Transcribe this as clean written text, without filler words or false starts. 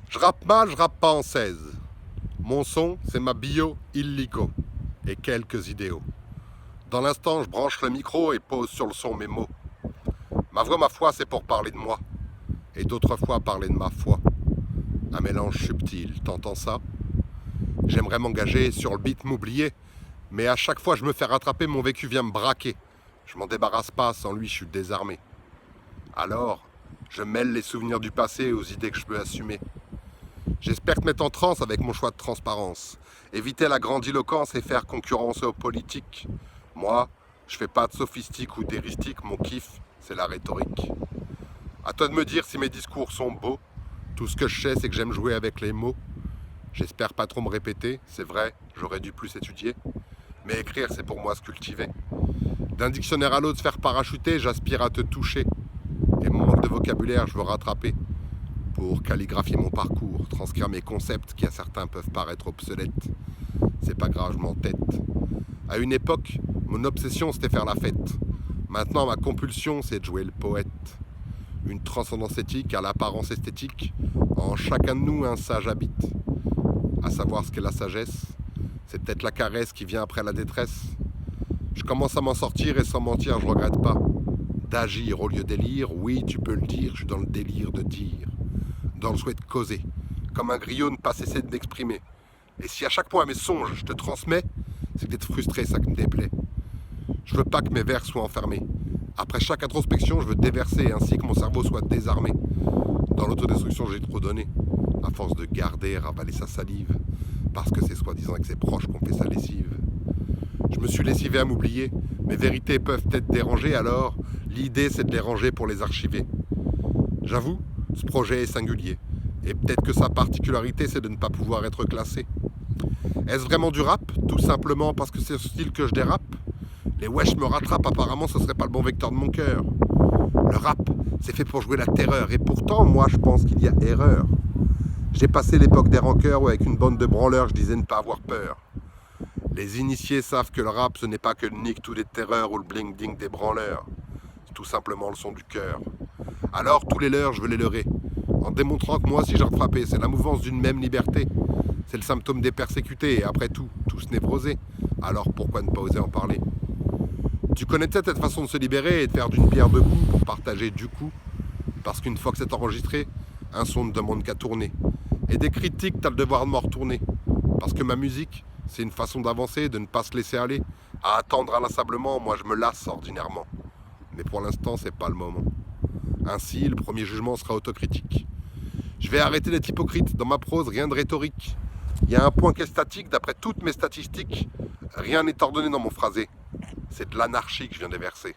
Je rappe mal, je rappe pas en 16. Mon son, c'est ma bio illico et quelques idéaux. Dans l'instant, je branche le micro et pose sur le son mes mots. Ma voix, ma foi, c'est pour parler de moi. Et d'autres fois parler de ma foi. Un mélange subtil, t'entends ça? J'aimerais m'engager sur le beat, m'oublier. Mais à chaque fois je me fais rattraper, mon vécu vient me braquer. Je m'en débarrasse pas, sans lui je suis désarmé. Alors, je mêle les souvenirs du passé aux idées que je peux assumer. J'espère te mettre en transe avec mon choix de transparence. Éviter la grandiloquence et faire concurrence aux politiques. Moi, je fais pas de sophistique ou d'héristique, mon kiff, c'est la rhétorique. À toi de me dire si mes discours sont beaux. Tout ce que je sais, c'est que j'aime jouer avec les mots. J'espère pas trop me répéter, c'est vrai, j'aurais dû plus étudier. Mais écrire, c'est pour moi se cultiver. D'un dictionnaire à l'autre, faire parachuter, j'aspire à te toucher. Et mon manque de vocabulaire, je veux rattraper. Pour calligraphier mon parcours, transcrire mes concepts qui à certains peuvent paraître obsolètes. C'est pas grave, je m'entête. À une époque, mon obsession c'était faire la fête. Maintenant, ma compulsion c'est de jouer le poète. Une transcendance éthique à l'apparence esthétique. En chacun de nous, un sage habite. À savoir ce qu'est la sagesse, c'est peut-être la caresse qui vient après la détresse. Je commence à m'en sortir et sans mentir, je regrette pas. D'agir au lieu d'élire, oui, tu peux le dire, je suis dans le délire de dire. Dans le souhait de causer, comme un griot ne pas cesser de m'exprimer. Et si à chaque point mes songes je te transmets, c'est que d'être frustré, ça me déplaît. Je veux pas que mes vers soient enfermés. Après chaque introspection, je veux déverser ainsi que mon cerveau soit désarmé. Dans l'autodestruction, j'ai trop donné, à force de garder, ravaler sa salive, parce que c'est soi-disant avec ses proches qu'on fait sa lessive. Je me suis lessivé à m'oublier, mes vérités peuvent être dérangées, alors l'idée c'est de les ranger pour les archiver. J'avoue, ce projet est singulier, et peut-être que sa particularité c'est de ne pas pouvoir être classé. Est-ce vraiment du rap? Tout simplement parce que c'est ce style que je dérape? Les wesh me rattrapent, apparemment ce serait pas le bon vecteur de mon cœur. Le rap, c'est fait pour jouer la terreur, et pourtant moi je pense qu'il y a erreur. J'ai passé l'époque des rancœurs où avec une bande de branleurs je disais ne pas avoir peur. Les initiés savent que le rap ce n'est pas que le nick tous les terreurs ou le bling ding des branleurs. C'est tout simplement le son du cœur. Alors tous les leurs je veux les leurrer, en démontrant que moi aussi j'ai frappé, c'est la mouvance d'une même liberté. C'est le symptôme des persécutés et après tout, tous névrosés. Alors pourquoi ne pas oser en parler? Tu connais peut-être cette façon de se libérer et de faire d'une pierre deux coups pour partager du coup. Parce qu'une fois que c'est enregistré, un son ne demande qu'à tourner. Et des critiques, t'as le devoir de m'en retourner. Parce que ma musique, c'est une façon d'avancer, de ne pas se laisser aller. À attendre inlassablement, moi je me lasse ordinairement. Mais pour l'instant, c'est pas le moment. Ainsi, le premier jugement sera autocritique. Je vais arrêter d'être hypocrite, dans ma prose, rien de rhétorique. Il y a un point qui est statique, d'après toutes mes statistiques, rien n'est ordonné dans mon phrasé. C'est de l'anarchie que je viens de verser.